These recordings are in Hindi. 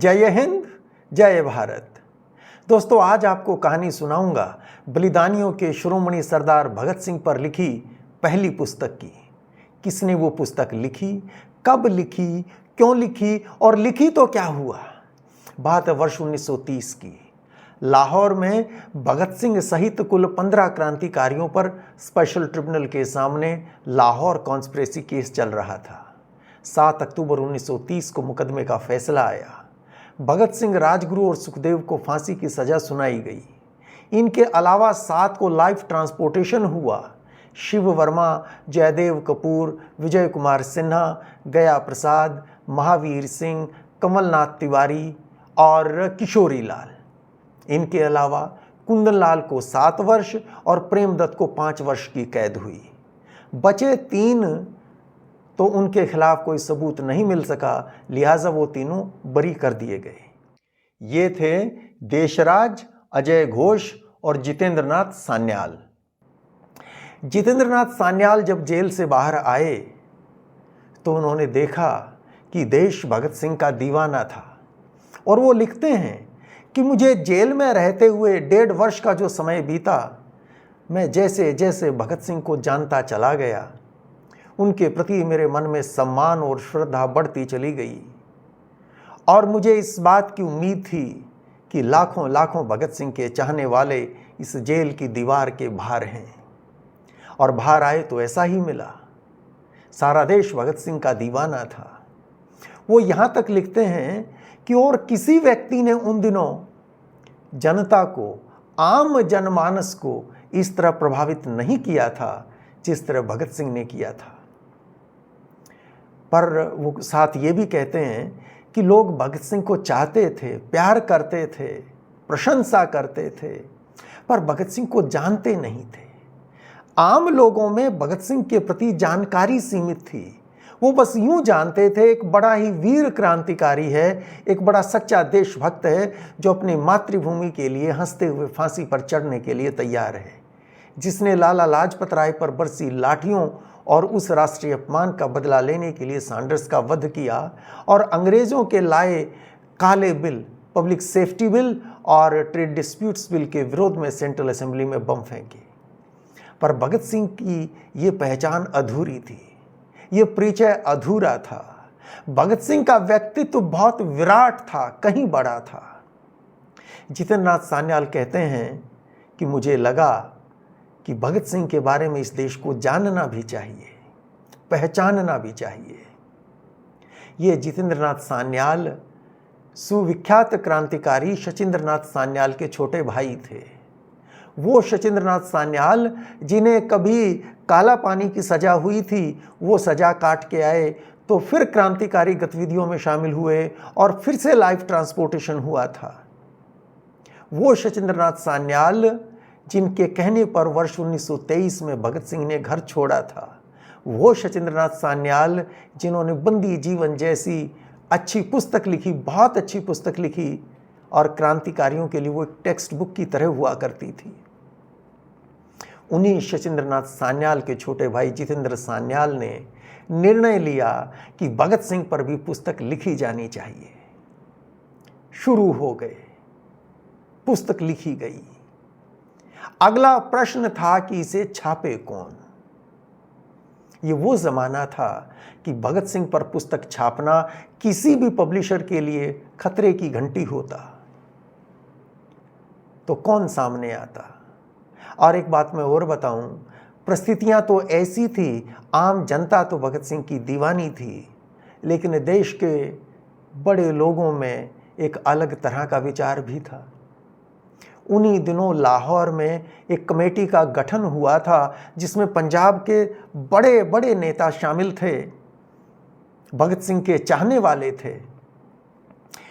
जय हिंद, जय भारत। दोस्तों, आज आपको कहानी सुनाऊंगा बलिदानियों के शिरोमणि सरदार भगत सिंह पर लिखी पहली पुस्तक की। किसने वो पुस्तक लिखी, कब लिखी, क्यों लिखी और लिखी तो क्या हुआ। बात है वर्ष 1930 की। लाहौर में भगत सिंह सहित कुल 15 क्रांतिकारियों पर स्पेशल ट्रिब्यूनल के सामने लाहौर कॉन्स्पिरेसी केस चल रहा था। 7 अक्टूबर 1930 को मुकदमे का फैसला आया। भगत सिंह, राजगुरु और सुखदेव को फांसी की सजा सुनाई गई। इनके अलावा 7 को लाइफ ट्रांसपोर्टेशन हुआ। शिव वर्मा, जयदेव कपूर, विजय कुमार सिन्हा, गया प्रसाद, महावीर सिंह, कमलनाथ तिवारी और किशोरी लाल। इनके अलावा कुंदन लाल को 7 वर्ष और प्रेमदत्त को 5 वर्ष की कैद हुई। बचे 3 तो उनके खिलाफ कोई सबूत नहीं मिल सका, लिहाजा वो तीनों बरी कर दिए गए। ये थे देशराज, अजय घोष और जितेंद्र नाथ सान्याल। जितेंद्र नाथ सान्याल जब जेल से बाहर आए तो उन्होंने देखा कि देश भगत सिंह का दीवाना था। और वो लिखते हैं कि मुझे जेल में रहते हुए 1.5 वर्ष का जो समय बीता, मैं जैसे जैसे भगत सिंह को जानता चला गया, उनके प्रति मेरे मन में सम्मान और श्रद्धा बढ़ती चली गई। और मुझे इस बात की उम्मीद थी कि लाखों लाखों भगत सिंह के चाहने वाले इस जेल की दीवार के बाहर हैं। और बाहर आए तो ऐसा ही मिला। सारा देश भगत सिंह का दीवाना था। वो यहाँ तक लिखते हैं कि और किसी व्यक्ति ने उन दिनों जनता को, आम जनमानस को इस तरह प्रभावित नहीं किया था जिस तरह भगत सिंह ने किया था। पर वो साथ ये भी कहते हैं कि लोग भगत सिंह को चाहते थे, प्यार करते थे, प्रशंसा करते थे, पर भगत सिंह को जानते नहीं थे। आम लोगों में भगत सिंह के प्रति जानकारी सीमित थी। वो बस यूं जानते थे एक बड़ा ही वीर क्रांतिकारी है, एक बड़ा सच्चा देशभक्त है जो अपनी मातृभूमि के लिए हंसते हुए फांसी पर चढ़ने के लिए तैयार है, जिसने लाला लाजपत राय पर बरसी लाठियों और उस राष्ट्रीय अपमान का बदला लेने के लिए सैंडर्स का वध किया और अंग्रेजों के लाए काले बिल, पब्लिक सेफ्टी बिल और ट्रेड डिस्प्यूट्स बिल के विरोध में सेंट्रल असेंबली में बम फेंके। पर भगत सिंह की ये पहचान अधूरी थी, ये परिचय अधूरा था। भगत सिंह का व्यक्तित्व बहुत विराट था, कहीं बड़ा था। जितेंद्र नाथ सान्याल कहते हैं कि मुझे लगा कि भगत सिंह के बारे में इस देश को जानना भी चाहिए, पहचानना भी चाहिए। ये जितेंद्र नाथ सान्याल सुविख्यात क्रांतिकारी शचीन्द्र नाथ सान्याल के छोटे भाई थे। वो शचीन्द्र नाथ सान्याल जिन्हें कभी काला पानी की सजा हुई थी, वो सजा काट के आए तो फिर क्रांतिकारी गतिविधियों में शामिल हुए और फिर से लाइफ ट्रांसपोर्टेशन हुआ था। वो शचीन्द्र नाथ सान्याल जिनके कहने पर वर्ष 1923 में भगत सिंह ने घर छोड़ा था। वो शचीन्द्र नाथ सान्याल जिन्होंने बंदी जीवन जैसी अच्छी पुस्तक लिखी, बहुत अच्छी पुस्तक लिखी और क्रांतिकारियों के लिए वो एक टेक्स्ट बुक की तरह हुआ करती थी। उन्हीं शचीन्द्र नाथ सान्याल के छोटे भाई जितेंद्र सान्याल ने निर्णय लिया कि भगत सिंह पर भी पुस्तक लिखी जानी चाहिए। शुरू हो गए, पुस्तक लिखी गई। अगला प्रश्न था कि इसे छापे कौन। ये वो जमाना था कि भगत सिंह पर पुस्तक छापना किसी भी पब्लिशर के लिए खतरे की घंटी होता। तो कौन सामने आता। और एक बात मैं और बताऊं, परिस्थितियां तो ऐसी थी, आम जनता तो भगत सिंह की दीवानी थी, लेकिन देश के बड़े लोगों में एक अलग तरह का विचार भी था। उन्हीं दिनों लाहौर में एक कमेटी का गठन हुआ था जिसमें पंजाब के बड़े बड़े नेता शामिल थे, भगत सिंह के चाहने वाले थे।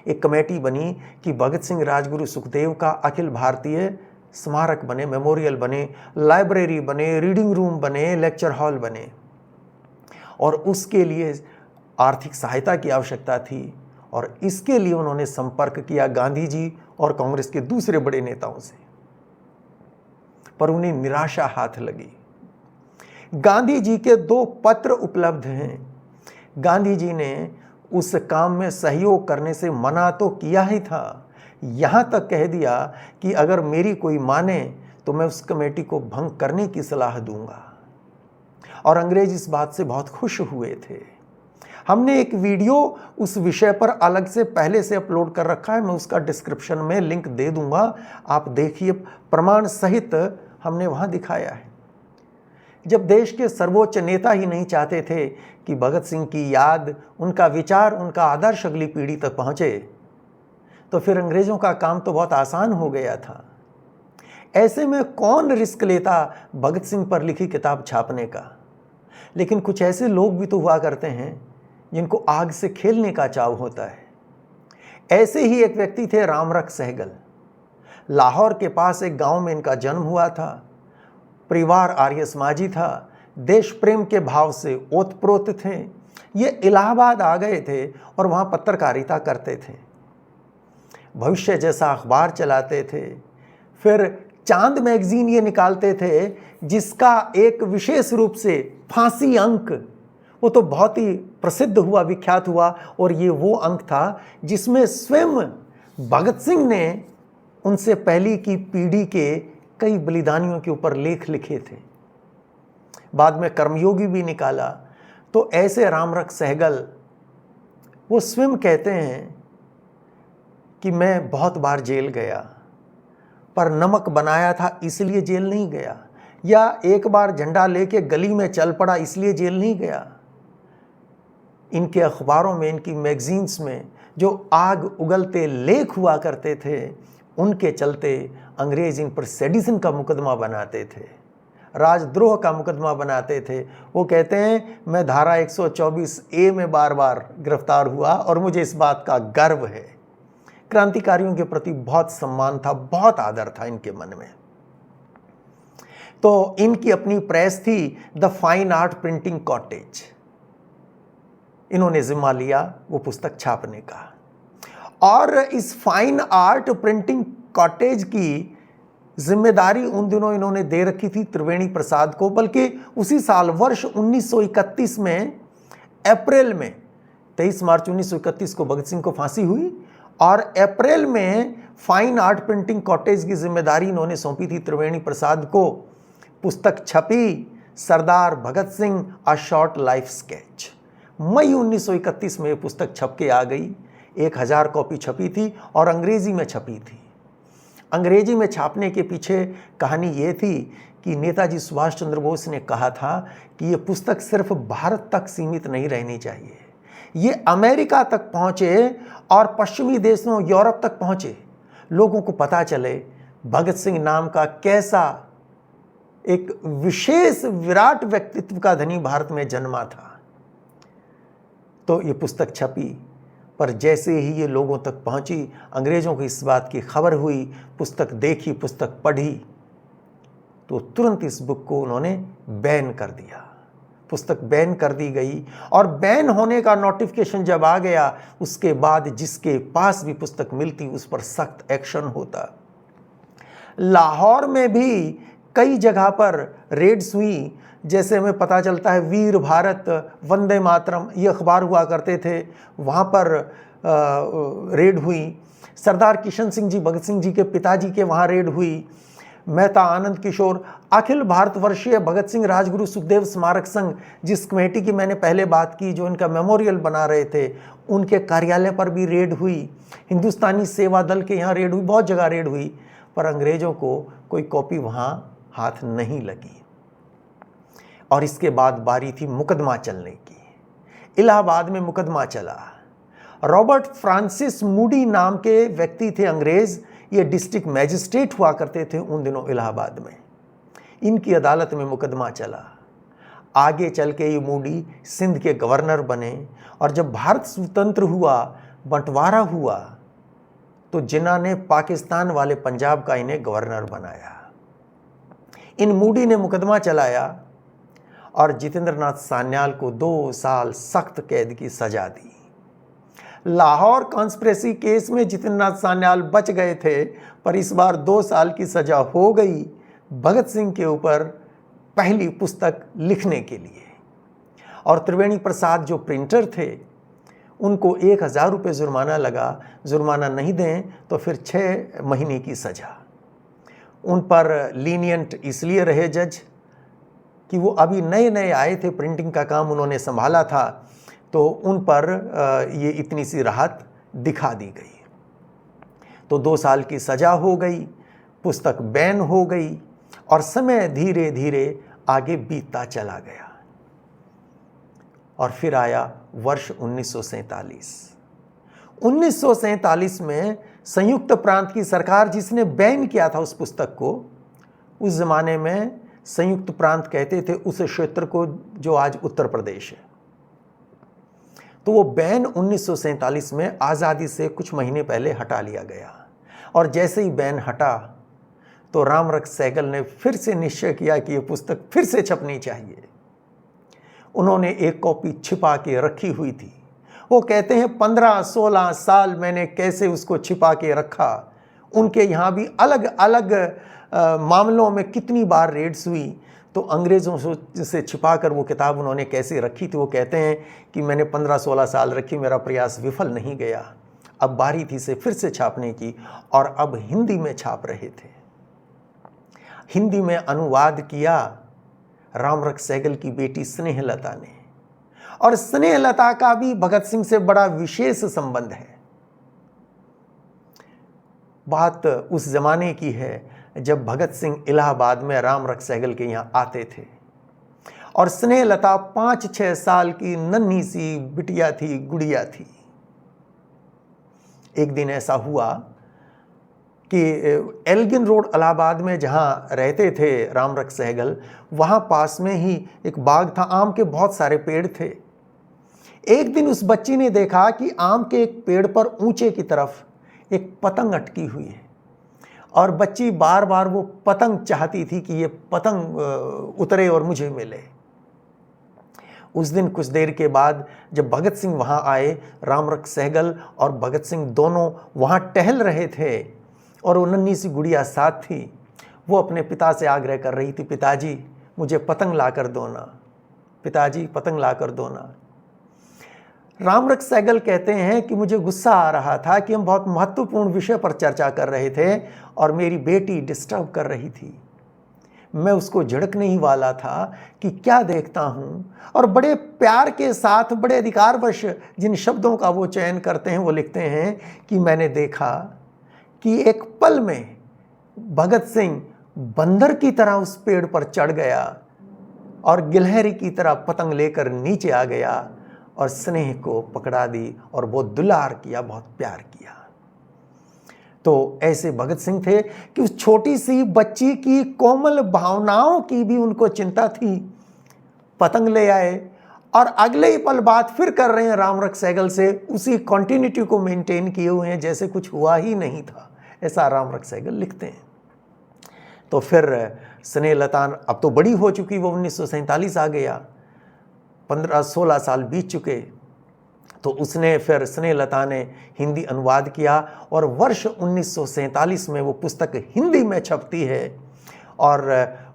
एक कमेटी बनी कि भगत सिंह, राजगुरु, सुखदेव का अखिल भारतीय स्मारक बने, मेमोरियल बने, लाइब्रेरी बने, रीडिंग रूम बने, लेक्चर हॉल बने। और उसके लिए आर्थिक सहायता की आवश्यकता थी और इसके लिए उन्होंने संपर्क किया गांधी जी और कांग्रेस के दूसरे बड़े नेताओं से। पर उन्हें निराशा हाथ लगी। गांधी जी के 2 पत्र उपलब्ध हैं। गांधी जी ने उस काम में सहयोग करने से मना तो किया ही था, यहाँ तक कह दिया कि अगर मेरी कोई माने तो मैं उस कमेटी को भंग करने की सलाह दूंगा। और अंग्रेज इस बात से बहुत खुश हुए थे। हमने एक वीडियो उस विषय पर अलग से पहले से अपलोड कर रखा है, मैं उसका डिस्क्रिप्शन में लिंक दे दूंगा, आप देखिए, प्रमाण सहित हमने वहाँ दिखाया है। जब देश के सर्वोच्च नेता ही नहीं चाहते थे कि भगत सिंह की याद, उनका विचार, उनका आदर्श अगली पीढ़ी तक पहुँचे, तो फिर अंग्रेज़ों का काम तो बहुत आसान हो गया था। ऐसे में कौन रिस्क लेता भगत सिंह पर लिखी किताब छापने का। लेकिन कुछ ऐसे लोग भी तो हुआ करते हैं जिनको आग से खेलने का चाव होता है। ऐसे ही एक व्यक्ति थे रामरख सहगल। लाहौर के पास एक गांव में इनका जन्म हुआ था। परिवार आर्य समाजी था, देश प्रेम के भाव से ओतप्रोत थे। ये इलाहाबाद आ गए थे और वहाँ पत्रकारिता करते थे, भविष्य जैसा अखबार चलाते थे। फिर चांद मैगजीन ये निकालते थे जिसका एक विशेष रूप से फांसी अंक, वो तो बहुत ही प्रसिद्ध हुआ, विख्यात हुआ। और ये वो अंक था जिसमें स्वयं भगत सिंह ने उनसे पहले की पीढ़ी के कई बलिदानियों के ऊपर लेख लिखे थे। बाद में कर्मयोगी भी निकाला। तो ऐसे रामरख सहगल वो स्वयं कहते हैं कि मैं बहुत बार जेल गया, पर नमक बनाया था इसलिए जेल नहीं गया, या एक बार झंडा लेके गली में चल पड़ा इसलिए जेल नहीं गया। इनके अखबारों में, इनकी मैगजीन्स में जो आग उगलते लेख हुआ करते थे, उनके चलते अंग्रेज इन पर सेडिशन का मुकदमा बनाते थे, राजद्रोह का मुकदमा बनाते थे। वो कहते हैं मैं धारा 124A में बार बार गिरफ्तार हुआ और मुझे इस बात का गर्व है। क्रांतिकारियों के प्रति बहुत सम्मान था, बहुत आदर था इनके मन में। तो इनकी अपनी प्रेस थी, the fine art printing cottage. इन्होंने जिम्मा लिया वो पुस्तक छापने का। और इस फाइन आर्ट प्रिंटिंग कॉटेज की जिम्मेदारी उन दिनों इन्होंने दे रखी थी त्रिवेणी प्रसाद को। बल्कि उसी साल वर्ष 1931 में अप्रैल में 23 मार्च 1931 को भगत सिंह को फांसी हुई और अप्रैल में फाइन आर्ट प्रिंटिंग कॉटेज की जिम्मेदारी इन्होंने सौंपी थी त्रिवेणी प्रसाद को। पुस्तक छपी, Sardar Bhagat Singh a short life sketch. मई 1931 में ये पुस्तक छप के आ गई। 1000 कॉपी छपी थी और अंग्रेजी में छपी थी। अंग्रेजी में छापने के पीछे कहानी ये थी कि नेताजी सुभाष चंद्र बोस ने कहा था कि ये पुस्तक सिर्फ भारत तक सीमित नहीं रहनी चाहिए, ये अमेरिका तक पहुँचे और पश्चिमी देशों, यूरोप तक पहुँचे, लोगों को पता चले भगत सिंह नाम का कैसा एक विशेष विराट व्यक्तित्व का धनी भारत में जन्मा था। तो ये पुस्तक छपी, पर जैसे ही ये लोगों तक पहुंची, अंग्रेज़ों को इस बात की खबर हुई, पुस्तक देखी, पुस्तक पढ़ी, तो तुरंत इस बुक को उन्होंने बैन कर दिया। पुस्तक बैन कर दी गई और बैन होने का नोटिफिकेशन जब आ गया, उसके बाद जिसके पास भी पुस्तक मिलती उस पर सख्त एक्शन होता। लाहौर में भी कई जगह पर रेड्स हुई, जैसे हमें पता चलता है वीर भारत, वंदे मातरम, ये अखबार हुआ करते थे, वहाँ पर रेड हुई। सरदार किशन सिंह जी, भगत सिंह जी के पिताजी के वहाँ रेड हुई। मेहता आनंद किशोर, अखिल भारतवर्षीय भगत सिंह राजगुरु सुखदेव स्मारक संघ, जिस कमेटी की मैंने पहले बात की, जो इनका मेमोरियल बना रहे थे, उनके कार्यालय पर भी रेड हुई। हिंदुस्तानी सेवा दल के यहाँ रेड हुई, बहुत जगह रेड हुई, पर अंग्रेज़ों को कोई कॉपी वहाँ हाथ नहीं लगी। और इसके बाद बारी थी मुकदमा चलने की। इलाहाबाद में मुकदमा चला। रॉबर्ट फ्रांसिस मूडी नाम के व्यक्ति थे अंग्रेज, ये डिस्ट्रिक्ट मैजिस्ट्रेट हुआ करते थे उन दिनों इलाहाबाद में। इनकी अदालत में मुकदमा चला। आगे चल के ये मूडी सिंध के गवर्नर बने और जब भारत स्वतंत्र हुआ, बंटवारा हुआ, तो जिन्ना ने पाकिस्तान वाले पंजाब का इन्हें गवर्नर बनाया। इन मूडी ने मुकदमा चलाया और जितेंद्र नाथ सान्याल को 2 साल सख्त कैद की सजा दी। लाहौर कॉन्स्पिरेसी केस में जितेंद्र नाथ सान्याल बच गए थे, पर इस बार 2 साल की सजा हो गई भगत सिंह के ऊपर पहली पुस्तक लिखने के लिए। और त्रिवेणी प्रसाद जो प्रिंटर थे, उनको 1000 रुपये जुर्माना लगा। जुर्माना नहीं दें तो फिर 6 महीने की सज़ा। उन पर लीनियंट इसलिए रहे जज कि वो अभी नए नए आए थे, प्रिंटिंग का काम उन्होंने संभाला था, तो उन पर ये इतनी सी राहत दिखा दी गई। तो 2 साल की सज़ा हो गई, पुस्तक बैन हो गई और समय धीरे धीरे आगे बीतता चला गया। और फिर आया वर्ष 1947। 1947 में संयुक्त प्रांत की सरकार, जिसने बैन किया था उस पुस्तक को, उस ज़माने में संयुक्त प्रांत कहते थे उस क्षेत्र को जो आज उत्तर प्रदेश है, तो वो बैन 1947 में आज़ादी से कुछ महीने पहले हटा लिया गया। और जैसे ही बैन हटा तो रामरख सहगल ने फिर से निश्चय किया कि ये पुस्तक फिर से छपनी चाहिए। उन्होंने एक कॉपी छिपा के रखी हुई थी। वो कहते हैं 15-16 साल मैंने कैसे उसको छिपा के रखा। उनके यहाँ भी अलग अलग मामलों में कितनी बार रेड्स हुई, तो अंग्रेज़ों से छिपा कर वो किताब उन्होंने कैसे रखी थी। वो कहते हैं कि मैंने 15-16 साल रखी, मेरा प्रयास विफल नहीं गया। अब बारी थी से फिर से छापने की, और अब हिंदी में छाप रहे थे। हिंदी में अनुवाद किया रामरख सहगल की बेटी स्नेहलता ने, और स्नेहलता का भी भगत सिंह से बड़ा विशेष संबंध है। बात उस जमाने की है जब भगत सिंह इलाहाबाद में रामरख सहगल के यहाँ आते थे, और स्नेहलता 5-6 साल की नन्ही सी बिटिया थी, गुड़िया थी। एक दिन ऐसा हुआ कि एल्गिन रोड इलाहाबाद में जहाँ रहते थे रामरख सहगल, वहाँ पास में ही एक बाग था, आम के बहुत सारे पेड़ थे। एक दिन उस बच्ची ने देखा कि आम के एक पेड़ पर ऊंचे की तरफ एक पतंग अटकी हुई है, और बच्ची बार बार वो पतंग चाहती थी कि ये पतंग उतरे और मुझे मिले। उस दिन कुछ देर के बाद जब भगत सिंह वहाँ आए, रामरख सहगल और भगत सिंह दोनों वहाँ टहल रहे थे, और वो नन्ही सी गुड़िया साथ थी। वो अपने पिता से आग्रह कर रही थी, पिताजी मुझे पतंग ला कर दो ना, पिताजी पतंग ला कर दो ना। रामरख सहगल कहते हैं कि मुझे गुस्सा आ रहा था कि हम बहुत महत्वपूर्ण विषय पर चर्चा कर रहे थे और मेरी बेटी डिस्टर्ब कर रही थी। मैं उसको झिड़कने ही वाला था कि क्या देखता हूँ, और बड़े प्यार के साथ, बड़े अधिकारवश जिन शब्दों का वो चयन करते हैं, वो लिखते हैं कि मैंने देखा कि एक पल में भगत सिंह बंदर की तरह उस पेड़ पर चढ़ गया और गिलहरी की तरह पतंग लेकर नीचे आ गया और स्नेह को पकड़ा दी और बहुत दुलार किया, बहुत प्यार किया। तो ऐसे भगत सिंह थे कि उस छोटी सी बच्ची की कोमल भावनाओं की भी उनको चिंता थी। पतंग ले आए और अगले ही पल बात फिर कर रहे हैं रामरख सहगल से, उसी कॉन्टिन्यूटी को मेंटेन किए हुए हैं जैसे कुछ हुआ ही नहीं था, ऐसा रामरख सहगल लिखते हैं। तो फिर स्नेहलता अब तो बड़ी हो चुकी, वो 1947 आ गया, 15-16 साल बीत चुके। तो उसने फिर स्नेहलता ने हिंदी अनुवाद किया और वर्ष 1947 में वो पुस्तक हिंदी में छपती है। और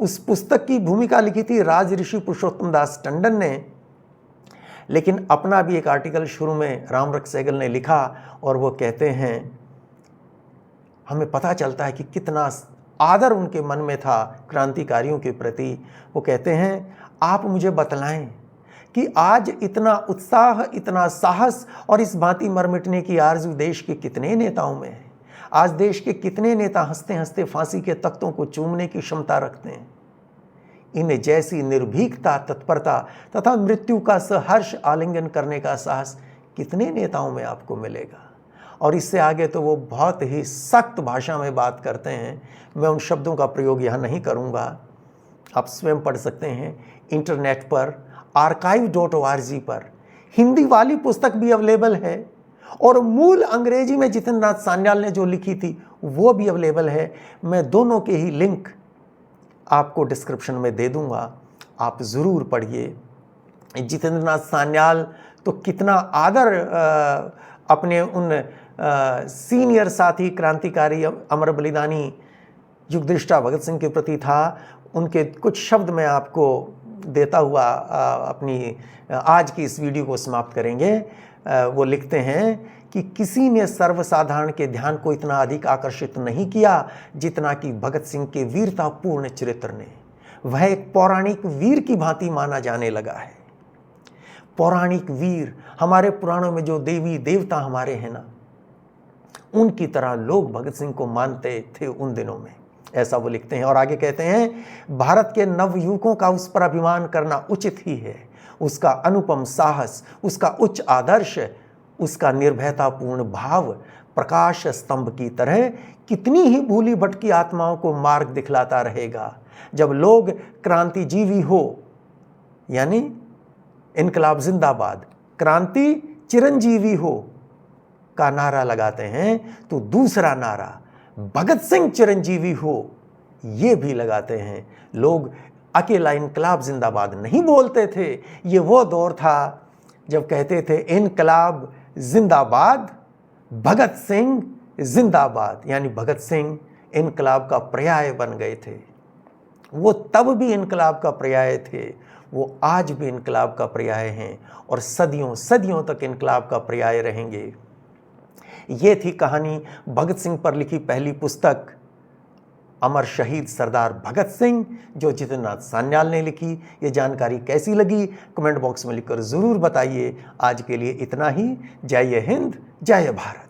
उस पुस्तक की भूमिका लिखी थी राजऋषि पुरुषोत्तम दास टंडन ने, लेकिन अपना भी एक आर्टिकल शुरू में रामरख सहगल ने लिखा और वो कहते हैं, हमें पता चलता है कि कितना आदर उनके मन में था क्रांतिकारियों के प्रति। वो कहते हैं, आप मुझे बतलाएं कि आज इतना उत्साह, इतना साहस और इस भांति मर मिटने की आरज़ू देश के कितने नेताओं में है। आज देश के कितने नेता हंसते हंसते फांसी के तख्तों को चूमने की क्षमता रखते हैं। इन जैसी निर्भीकता, तत्परता तथा मृत्यु का सहर्ष आलिंगन करने का साहस कितने नेताओं में आपको मिलेगा। और इससे आगे तो वो बहुत ही सख्त भाषा में बात करते हैं। मैं उन शब्दों का प्रयोग यहाँ नहीं करूँगा, आप स्वयं पढ़ सकते हैं इंटरनेट पर, archive.org पर। हिंदी वाली पुस्तक भी अवेलेबल है और मूल अंग्रेजी में जितेंद्रनाथ सान्याल ने जो लिखी थी वो भी अवेलेबल है। मैं दोनों के ही लिंक आपको डिस्क्रिप्शन में दे दूंगा, आप ज़रूर पढ़िए। जितेंद्रनाथ सान्याल तो कितना आदर अपने उन सीनियर साथी क्रांतिकारी अमर बलिदानी युगदृष्टा भगत सिंह के प्रति था। उनके कुछ शब्द मैं आपको देता हुआ अपनी आज की इस वीडियो को समाप्त करेंगे। वो लिखते हैं कि किसी ने सर्वसाधारण के ध्यान को इतना अधिक आकर्षित नहीं किया जितना कि भगत सिंह के वीरतापूर्ण चरित्र ने। वह एक पौराणिक वीर की भांति माना जाने लगा है। पौराणिक वीर, हमारे पुराणों में जो देवी देवता हमारे हैं ना, उनकी तरह लोग भगत सिंह को मानते थे उन दिनों में, ऐसा वो लिखते हैं। और आगे कहते हैं, भारत के नवयुवकों का उस पर अभिमान करना उचित ही है। उसका अनुपम साहस, उसका उच्च आदर्श, उसका निर्भयतापूर्ण भाव प्रकाश स्तंभ की तरह कितनी ही भूली भटकी आत्माओं को मार्ग दिखलाता रहेगा। जब लोग क्रांतिजीवी हो, यानी इनकलाब जिंदाबाद, क्रांति चिरंजीवी हो का नारा लगाते हैं, तो दूसरा नारा भगत सिंह चिरंजीवी हो ये भी लगाते हैं। लोग अकेला इनकलाब जिंदाबाद नहीं बोलते थे। ये वो दौर था जब कहते थे इनकलाब जिंदाबाद, भगत सिंह जिंदाबाद, यानी भगत सिंह इनकलाब का पर्याय बन गए थे। वो तब भी इनकलाब का पर्याय थे, वो आज भी इनकलाब का पर्याय हैं और सदियों सदियों तक इनकलाब का पर्याय रहेंगे। ये थी कहानी भगत सिंह पर लिखी पहली पुस्तक अमर शहीद सरदार भगत सिंह, जो जितेंद्र सान्याल ने लिखी। ये जानकारी कैसी लगी कमेंट बॉक्स में लिखकर ज़रूर बताइए। आज के लिए इतना ही। जय हिंद, जय भारत।